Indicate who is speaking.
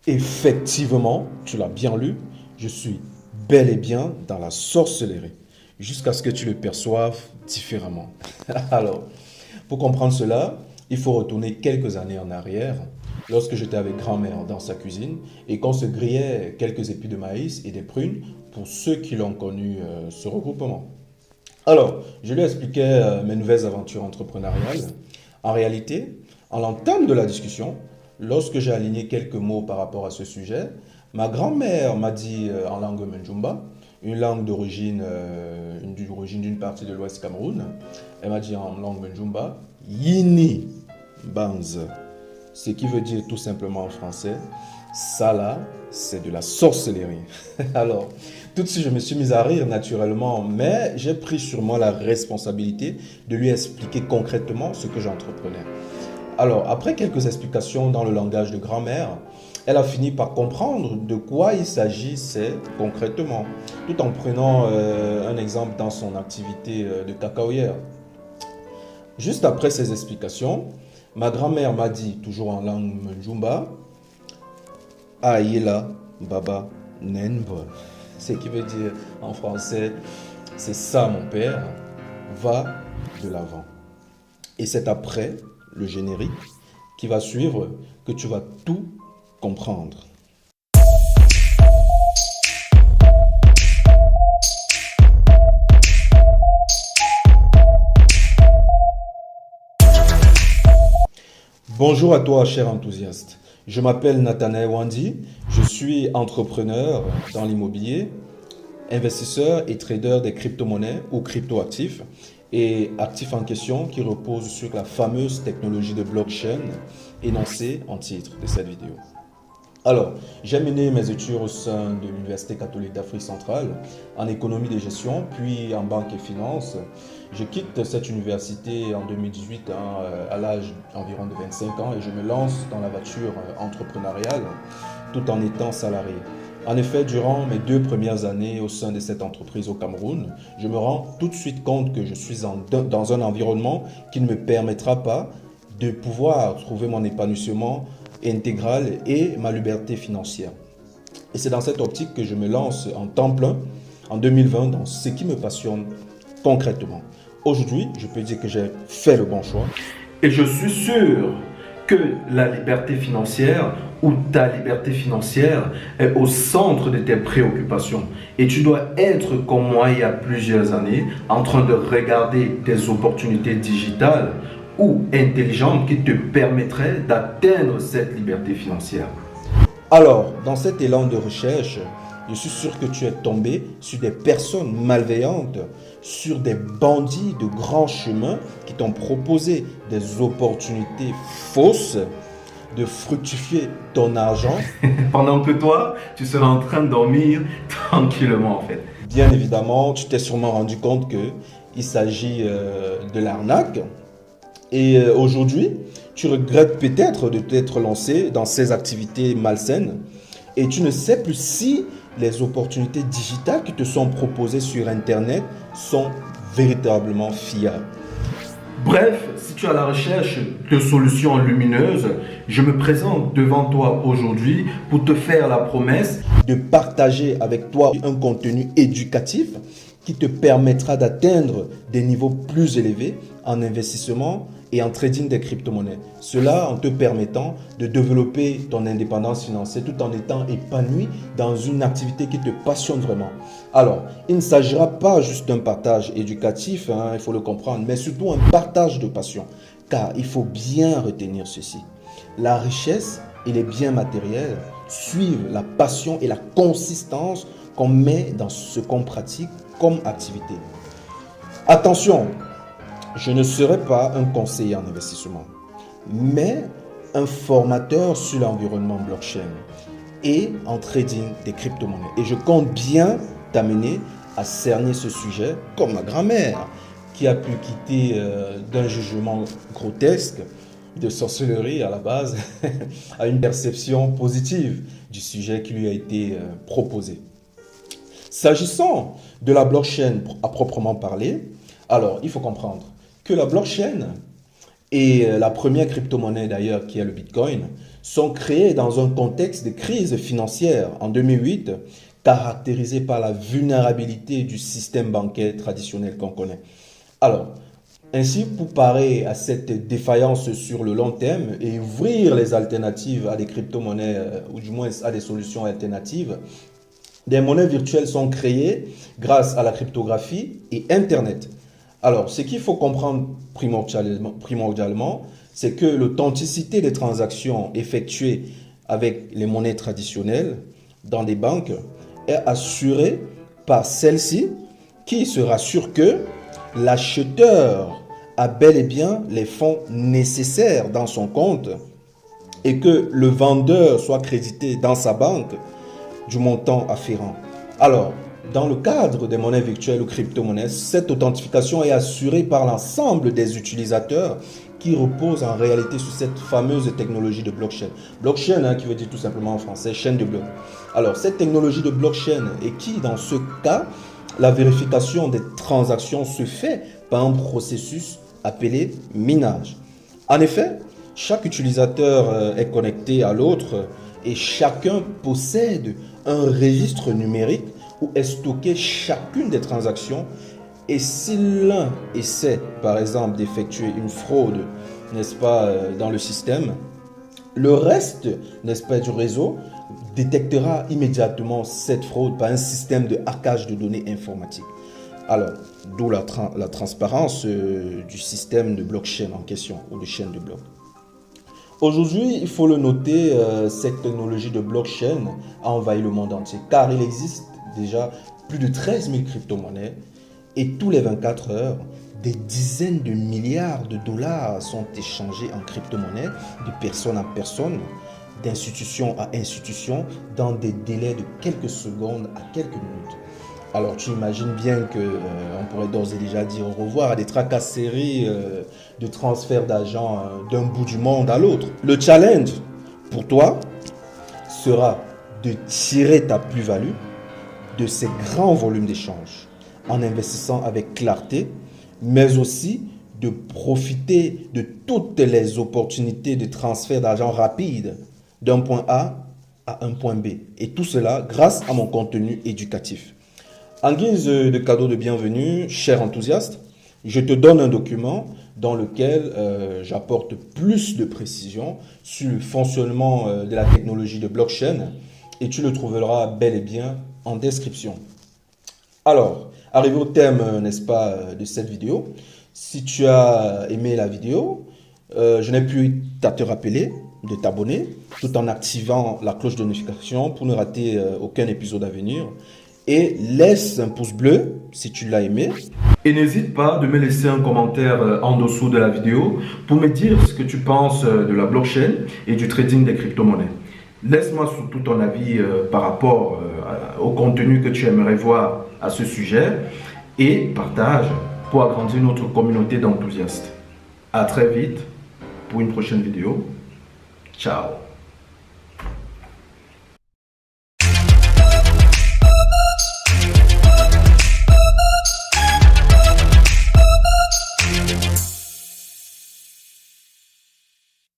Speaker 1: Effectivement, tu l'as bien lu, je suis bel et bien dans la sorcellerie, jusqu'à ce que tu le perçoives différemment. Alors, pour comprendre cela, il faut retourner quelques années en arrière, lorsque j'étais avec grand-mère dans sa cuisine et qu'on se grillait quelques épis de maïs et des prunes pour ceux qui l'ont connu ce regroupement. Alors, je lui expliquais mes nouvelles aventures entrepreneuriales. En réalité, en l'entame de la discussion, lorsque j'ai aligné quelques mots par rapport à ce sujet, ma grand-mère m'a dit en langue Menjumba, une langue d'origine d'une partie de l'Ouest Cameroun, elle m'a dit en langue Menjumba, Yini Banz, ce qui veut dire tout simplement en français, ça là, c'est de la sorcellerie. Alors, tout de suite, je me suis mis à rire naturellement, mais j'ai pris sur moi la responsabilité de lui expliquer concrètement ce que j'entreprenais. Alors, après quelques explications dans le langage de grand-mère, elle a fini par comprendre de quoi il s'agissait concrètement, tout en prenant un exemple dans son activité de cacaoyère. Juste après ces explications, ma grand-mère m'a dit, toujours en langue Menjumba, Aïla Baba Nenbol. Ce qui veut dire en français, c'est ça mon père, va de l'avant. Et c'est après le générique qui va suivre que tu vas tout comprendre. Bonjour à toi, cher enthousiaste. Je m'appelle Nathanaël Wandi, je suis entrepreneur dans l'immobilier, investisseur et trader des crypto-monnaies ou crypto-actifs et actifs en question qui reposent sur la fameuse technologie de blockchain énoncée en titre de cette vidéo. Alors, j'ai mené mes études au sein de l'Université catholique d'Afrique centrale en économie de gestion, puis en banque et finance. Je quitte cette université en 2018 à l'âge environ de 25 ans et je me lance dans l'aventure entrepreneuriale tout en étant salarié. En effet, durant mes 2 premières années au sein de cette entreprise au Cameroun, je me rends tout de suite compte que je suis dans un environnement qui ne me permettra pas de pouvoir trouver mon épanouissement intégral et ma liberté financière. Et c'est dans cette optique que je me lance en temps plein en 2020 dans ce qui me passionne concrètement. Aujourd'hui, je peux dire que j'ai fait le bon choix. Et je suis sûr que la liberté financière ou ta liberté financière est au centre de tes préoccupations. Et tu dois être comme moi il y a plusieurs années en train de regarder des opportunités digitales ou intelligentes qui te permettraient d'atteindre cette liberté financière. Alors, dans cet élan de recherche, je suis sûr que tu es tombé sur des personnes malveillantes, sur des bandits de grands chemins qui t'ont proposé des opportunités fausses de fructifier ton argent pendant que toi, tu seras en train de dormir tranquillement en fait. Bien évidemment, tu t'es sûrement rendu compte qu'il s'agit de l'arnaque. Et aujourd'hui, tu regrettes peut-être de t'être lancé dans ces activités malsaines et tu ne sais plus si les opportunités digitales qui te sont proposées sur Internet sont véritablement fiables. Bref, si tu es à la recherche de solutions lumineuses, je me présente devant toi aujourd'hui pour te faire la promesse de partager avec toi un contenu éducatif qui te permettra d'atteindre des niveaux plus élevés en investissement et en trading des crypto-monnaies. Cela en te permettant de développer ton indépendance financière tout en étant épanoui dans une activité qui te passionne vraiment. Alors, il ne s'agira pas juste d'un partage éducatif, il faut le comprendre, mais surtout un partage de passion. Car il faut bien retenir ceci. La richesse et les biens matériels suivent la passion et la consistance qu'on met dans ce qu'on pratique comme activité. Attention, je ne serai pas un conseiller en investissement, mais un formateur sur l'environnement blockchain et en trading des crypto-monnaies. Et je compte bien t'amener à cerner ce sujet comme ma grand-mère qui a pu quitter d'un jugement grotesque de sorcellerie à la base à une perception positive du sujet qui lui a été proposé. S'agissant de la blockchain à proprement parler, alors il faut comprendre que la blockchain et la première crypto-monnaie d'ailleurs, qui est le Bitcoin, sont créées dans un contexte de crise financière en 2008, caractérisé par la vulnérabilité du système bancaire traditionnel qu'on connaît. Alors, ainsi, pour parer à cette défaillance sur le long terme et ouvrir les alternatives à des crypto-monnaies, ou du moins à des solutions alternatives, des monnaies virtuelles sont créées grâce à la cryptographie et Internet. Alors, ce qu'il faut comprendre primordialement, c'est que l'authenticité des transactions effectuées avec les monnaies traditionnelles dans des banques est assurée par celle-ci qui se rassure que l'acheteur a bel et bien les fonds nécessaires dans son compte et que le vendeur soit crédité dans sa banque du montant afférent. Alors, dans le cadre des monnaies virtuelles ou crypto-monnaies, cette authentification est assurée par l'ensemble des utilisateurs qui reposent en réalité sur cette fameuse technologie de blockchain. Blockchain, qui veut dire tout simplement en français chaîne de blocs. Alors, cette technologie de blockchain et qui, dans ce cas, la vérification des transactions se fait par un processus appelé minage. En effet, chaque utilisateur est connecté à l'autre et chacun possède un registre numérique où est stockée chacune des transactions. Et si l'un essaie, par exemple, d'effectuer une fraude, n'est-ce pas, dans le système, le reste, n'est-ce pas, du réseau détectera immédiatement cette fraude par un système de hackage de données informatiques. Alors, d'où la transparence du système de blockchain en question, ou de chaîne de blocs. Aujourd'hui, il faut le noter, cette technologie de blockchain a envahi le monde entier, car il existe déjà plus de 13 000 crypto-monnaies et tous les 24 heures, des dizaines de milliards de dollars sont échangés en crypto-monnaie de personne à personne, d'institution à institution, dans des délais de quelques secondes à quelques minutes. Alors tu imagines bien qu'on pourrait d'ores et déjà dire au revoir à des tracasseries de transfert d'argent d'un bout du monde à l'autre. Le challenge pour toi sera de tirer ta plus-value de ces grands volumes d'échanges en investissant avec clarté, mais aussi de profiter de toutes les opportunités de transfert d'argent rapide d'un point A à un point B. Et tout cela grâce à mon contenu éducatif. En guise de cadeau de bienvenue, cher enthousiaste, je te donne un document dans lequel j'apporte plus de précisions sur le fonctionnement de la technologie de blockchain et tu le trouveras bel et bien en description. Alors, arrivé au thème, n'est-ce pas, de cette vidéo, si tu as aimé la vidéo, je n'ai plus qu'à te rappeler de t'abonner tout en activant la cloche de notification pour ne rater aucun épisode à venir. Et laisse un pouce bleu si tu l'as aimé. Et n'hésite pas de me laisser un commentaire en dessous de la vidéo pour me dire ce que tu penses de la blockchain et du trading des crypto-monnaies. Laisse-moi surtout ton avis par rapport au contenu que tu aimerais voir à ce sujet et partage pour agrandir notre communauté d'enthousiastes. À très vite pour une prochaine vidéo. Ciao.